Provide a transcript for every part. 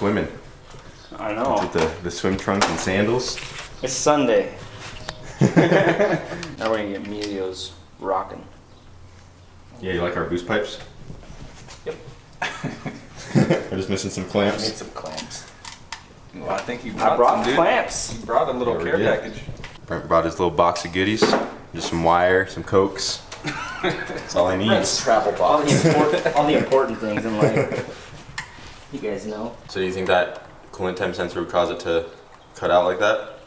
swimming. I know. With the swim trunks and sandals. It's Sunday. Now we're gonna get Emilio's rocking. Yeah, you like our boost pipes? Yep. We're just missing some I clamps. need some clamps. Well, I think you I brought clamps. You brought a little Yeah, we care did. package. Brent brought his little box of goodies. Just some wire, some cokes. That's all I need. Travel box. All the important things in life. You guys know. So do you think that coolant temp sensor would cause it to cut out like that?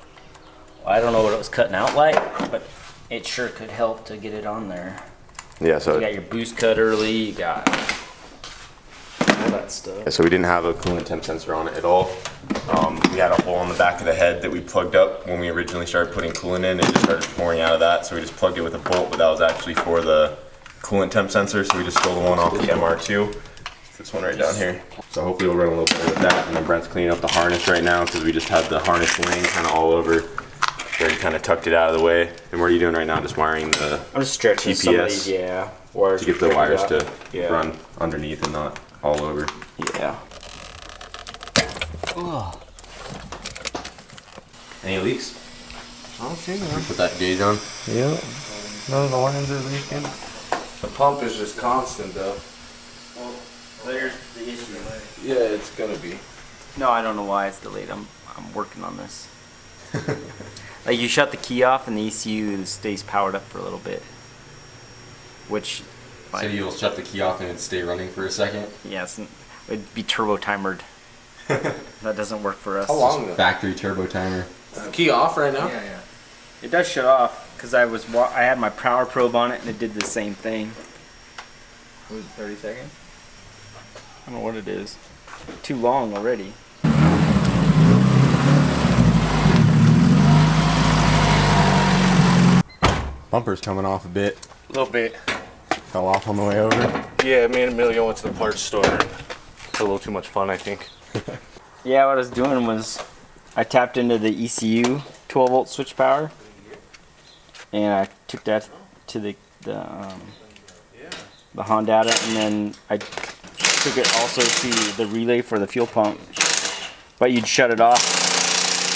I don't know what it was cutting out like, but it sure could help to get it on there. Yeah, You got your boost cut early, you got all that stuff. So we didn't have a coolant temp sensor on it at all. We had a hole on the back of the head that we plugged up when we originally started putting coolant in. It just started pouring out of that, so we just plugged it with a bolt, but that was actually for the coolant temp sensor, so we just stole the one off the MR2. This one right down here. So hopefully we'll run a little better with that, and then Brent's cleaning up the harness right now because we just had the harness laying kind of all over. Already kind of tucked it out of the way. And what are you doing right now? Just wiring the I'm just stretching some of these, wires to get the wires to Yeah. run underneath and not all over. Yeah. Any leaks? I don't see none. Put that gauge on. Yep. None of the lines are leaking. The pump is just constant though. Well, there's the issue. Yeah, it's gonna be. No, I don't know why it's delayed. I'm working on this. Like you shut the key off and the ECU stays powered up for a little bit. Which So you'll shut the key off and it'd stay running for a second? yes, it'd be turbo timered. That doesn't work for us. How long though? Factory turbo timer. Is the key off right now? Yeah. It does shut off because I had my power probe on it and it did the same thing. Was it 30 seconds? I don't know what it is. Too long already. Bumper's coming off a bit. A little bit. Fell off on the way over. Yeah, me and Emilio went to the parts store. It's a little too much fun, I think. Yeah, what I was doing was I tapped into the ECU 12 volt switch power and I took that to the Hondata, and then I took it also to the relay for the fuel pump, but you'd shut it off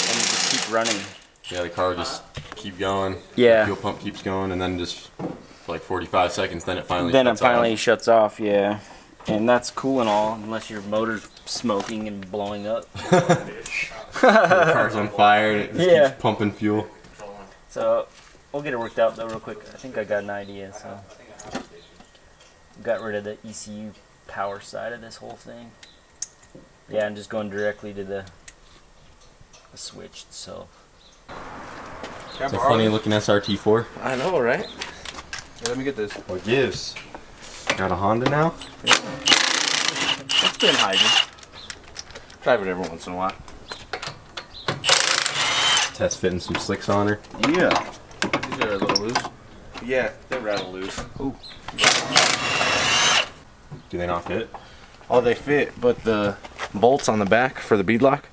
and you just keep running. Yeah, the car would just keep going. Yeah. The fuel pump keeps going, and then just for like 45 seconds, then it finally Shuts off, yeah. And that's cool and all, unless your motor's smoking and blowing up. The car's on fire and it just keeps pumping fuel. So we'll get it worked out though real quick. I think I got an idea. So got rid of the ECU power side of this whole thing. Yeah, I'm just going directly to the switch itself. It's a funny looking SRT4. I know, right? Yeah, let me get this. What gives? Got a Honda now? It's been hiding. Drive it every once in a while. Test fitting some slicks on her. Yeah. These are a little loose. Yeah, they're rattle loose. Ooh. Do they not fit? Oh, they fit, but the bolts on the back for the bead lock,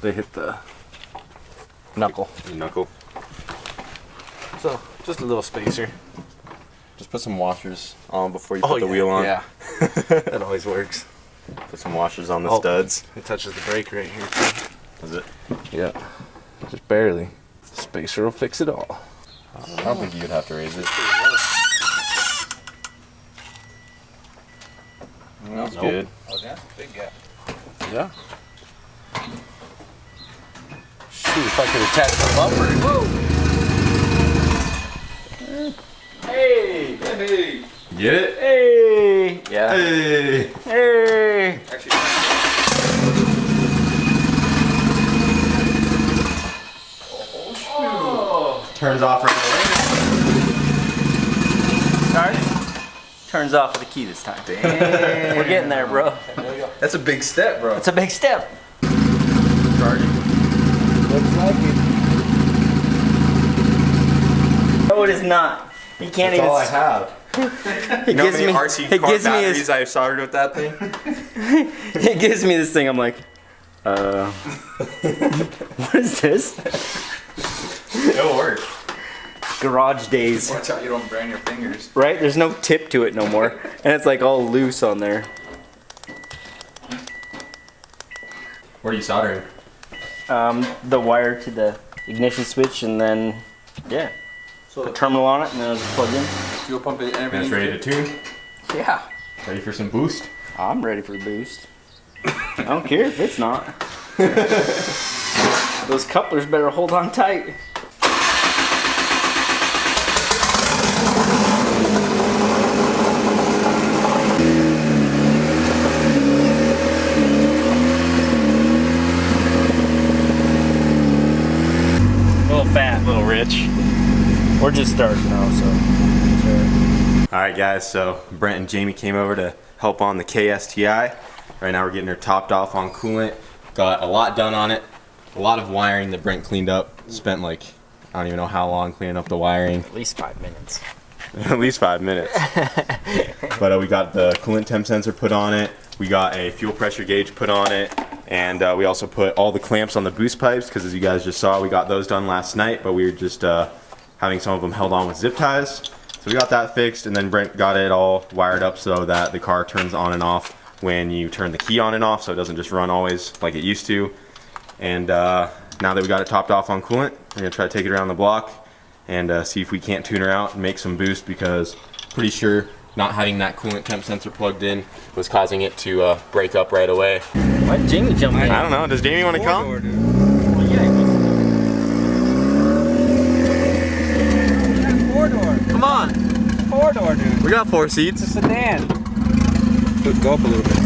they hit the knuckle. The knuckle. So, just a little spacer. Just put some washers on before you put the wheel on. Yeah. That always works. Put some washers on the studs. It touches the brake right here too. Is it? Yeah. Just barely. Spacer will fix it all. I don't think you'd have to raise it. That's good. Oh, that's a big gap. Yeah. Shoot, if I could attach the bumper. Whoa! Hey! Hey! Get it? Hey! Yeah. Hey! Hey! Actually, Turns off right away. Starts. Turns off with the key this time. Damn. We're getting there, bro. that's a big step, bro. It's a big step. Charging. Looks like it. No, it is not. You can't That's even. all I have. It gives me. RC It car gives me. batteries I soldered with that thing? It gives me this thing. I'm like, what is this? It'll work. Garage days, Watch out you don't burn your fingers. right? There's no tip to it no more, and it's like all loose on there. What are you soldering? The wire to the ignition switch, and then yeah, So a terminal on it, and then it'll just plug in. fuel pump and And everything. it's ready to tune. Yeah, Ready for some boost? I'm ready for the boost. I don't care if it's not. Those couplers better hold on tight. A little fat, a little rich. We're just starting now, so. All right, guys. So Brent and Jamie came over to help on the STI. Right now we're getting her topped off on coolant. Got a lot done on it. A lot of wiring that Brent cleaned up. Spent like, I don't even know how long cleaning up the wiring. At least 5 minutes. At least 5 minutes. But we got the coolant temp sensor put on it. We got a fuel pressure gauge put on it. And we also put all the clamps on the boost pipes, because as you guys just saw, we got those done last night, but we were just having some of them held on with zip ties. So we got that fixed, and then Brent got it all wired up so that the car turns on and off when you turn the key on and off, so it doesn't just run always like it used to. And now that we got it topped off on coolant, we're gonna try to take it around the block and see if we can't tune her out and make some boost, because pretty sure not having that coolant temp sensor plugged in was causing it to break up right away. Why did Jamie jump in? I don't know, does Jamie want to come? Well, yeah, Four-door. Come on, Four-door, dude. we got 4 seats. It's a sedan. Go up a little bit.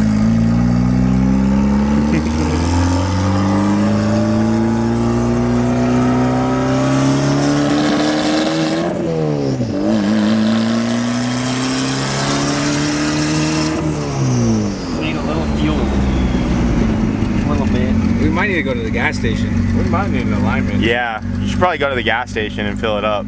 need a little fuel. A little bit. We might need to go to the gas station. We might need an alignment. Yeah, you should probably go to the gas station and fill it up.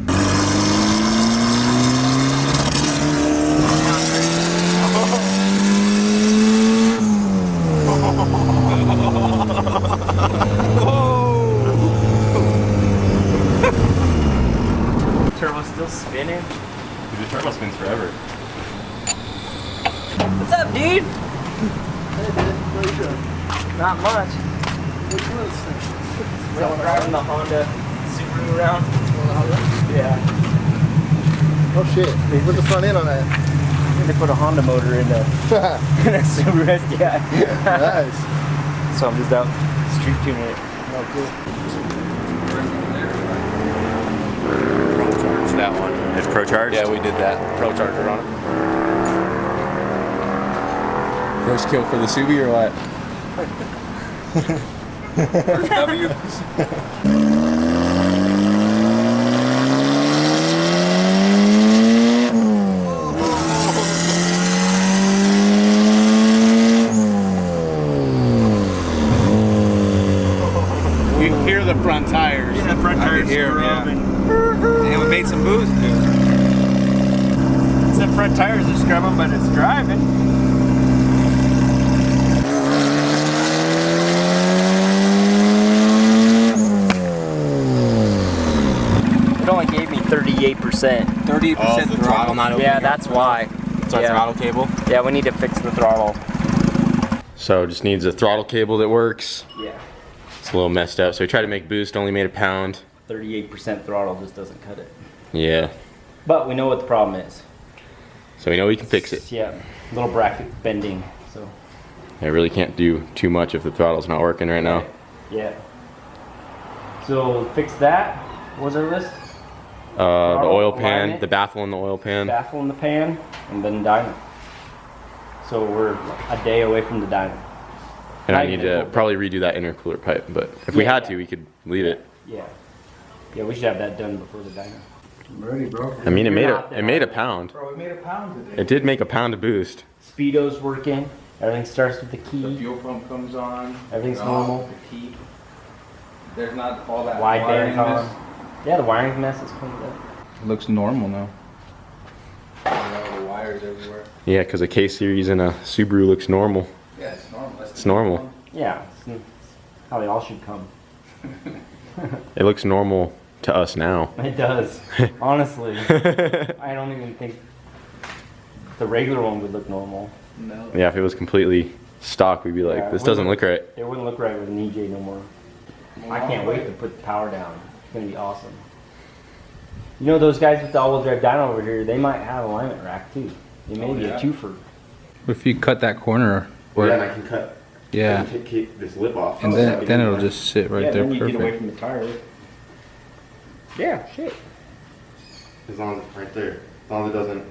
Turbo's still spinning. The turbo spins forever. What's up, dude? Not much. So we're driving the Honda Subaru around. Yeah. Oh shit, they put the front end on that. They put a Honda motor in a Subaru STI. Nice. So I'm just out street tuning it. Oh, cool. Pro-charge that one. It's Pro Charge? Yeah, we did that. Pro-charger on it. First kill for the Subi or what? W. You can hear the front tires. Yeah, the front I tires can hear 'em, scrubbing. And we made some booze, dude. The front tires are scrubbing, but it's driving. It only gave me 38%. 30% throttle. not open. Yeah, that's why. It's our yeah. throttle cable. Yeah, we need to fix the throttle. So just needs a throttle cable that works. Yeah. It's a little messed up. So we tried to make boost, only made a pound. 38% throttle just doesn't cut it. Yeah. But we know what the problem is. So we know we can fix it. Yeah, little bracket bending. So. I really can't do too much if the throttle's not working right now. Yeah. So fix that. What was our list? The oil pan, alignment. the baffle in the oil pan. Baffle in the pan, and then dyno. So we're a day away from the dyno. And I Not need even to full probably redo that intercooler pipe, but if we Yeah, had yeah. to, we could leave it. Yeah. Yeah, we should have that done before the dyno. I'm ready, bro. I mean, it You're made not it made a pound. Bro, we made a pound today. It did make a pound of boost. Speedo's working. Everything starts with the The key. fuel pump comes on. Everything's off, normal. The key. There's not all that Wide wiring band mess. on. Yeah, the wiring mess is cleaned up. It looks normal now. All the wires everywhere. Yeah, because a K-Series and a Subaru looks normal. Yeah, it's normal. It's normal. Yeah, it's how they all should come. It looks normal to us now. It does. Honestly. I don't even think the regular one would look normal. No. Yeah, if it was completely stock, we'd be like, Yeah, this doesn't look right. It wouldn't look right with an EJ no more. I can't wait to put the power down. It's gonna be awesome. You know those guys with the all-wheel drive dyno over here, they might have alignment rack too. It may be a twofer. If you cut that corner, Yeah, and I can cut. yeah, Take this lip off. and then it'll just sit right Yeah, there then you get away perfect. from the tire. Yeah, shit. As long as right there. As long as it doesn't.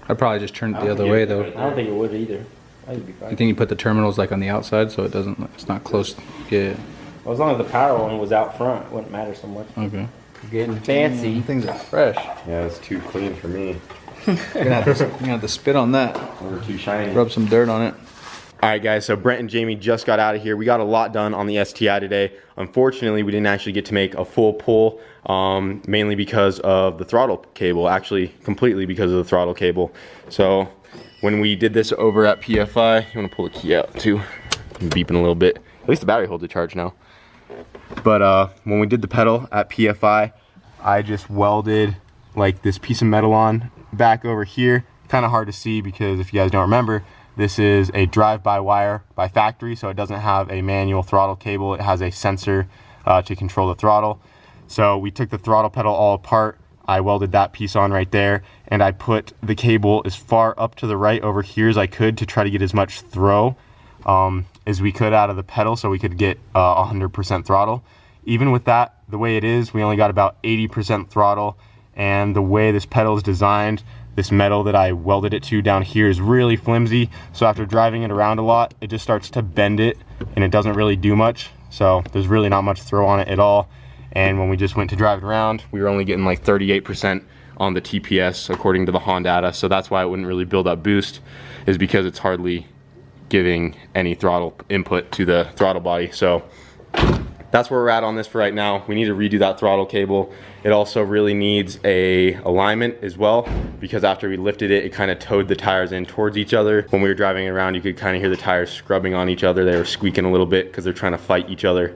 I'd probably just turn it I the don't other think way it- though. I don't think it would either. I think it'd be You fine. think you put the terminals like on the outside so it doesn't, it's not close? Yeah. Well, as long as the power one was out front, it wouldn't matter so much. Okay. Getting fancy. Things are fresh. Yeah, it's too clean for me. You're gonna have to spit on that. Or too shiny. Rub some dirt on it. All right, guys, so Brent and Jamie just got out of here. We got a lot done on the STI today. Unfortunately, we didn't actually get to make a full pull, mainly because of the throttle cable, actually completely because of the throttle cable. So when we did this over at PFI, you wanna pull the key out too? I'm beeping a little bit. At least the battery holds a charge now. But when we did the pedal at PFI, I just welded like this piece of metal on back over here. Kind of hard to see because if you guys don't remember, this is a drive-by wire by factory, so it doesn't have a manual throttle cable. It has a sensor to control the throttle. So we took the throttle pedal all apart. I welded that piece on right there, and I put the cable as far up to the right over here as I could to try to get as much throw as we could out of the pedal so we could get 100% throttle. Even with that, the way it is, we only got about 80% throttle, and the way this pedal is designed, this metal that I welded it to down here is really flimsy, so after driving it around a lot, it just starts to bend it, and it doesn't really do much, so there's really not much throw on it at all. And when we just went to drive it around, we were only getting like 38% on the TPS according to the Honda data, so that's why it wouldn't really build up boost, is because it's hardly giving any throttle input to the throttle body. So that's where we're at on this for right now. We need to redo that throttle cable. It also really needs a alignment as well, because after we lifted it, it kind of towed the tires in towards each other. When we were driving it around, you could kind of hear the tires scrubbing on each other. They were squeaking a little bit because they're trying to fight each other.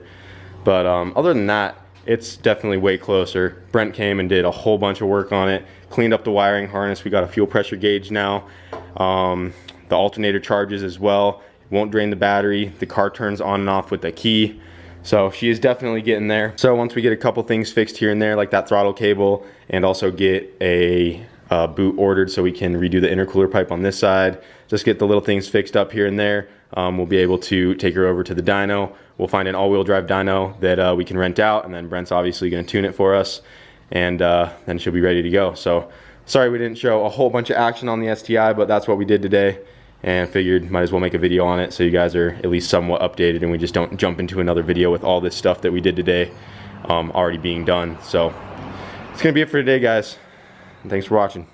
But other than that, it's definitely way closer. Brent came and did a whole bunch of work on it, cleaned up the wiring harness. We got a fuel pressure gauge now. The alternator charges as well. It won't drain the battery. The car turns on and off with the key. So she is definitely getting there. So once we get a couple things fixed here and there, like that throttle cable, and also get a boot ordered so we can redo the intercooler pipe on this side, just get the little things fixed up here and there, we'll be able to take her over to the dyno. We'll find an all-wheel drive dyno that we can rent out, and then Brent's obviously going to tune it for us, and then she'll be ready to go. So sorry we didn't show a whole bunch of action on the STI, but that's what we did today, and figured might as well make a video on it so you guys are at least somewhat updated and we just don't jump into another video with all this stuff that we did today already being done. So it's gonna be it for today, guys, and thanks for watching.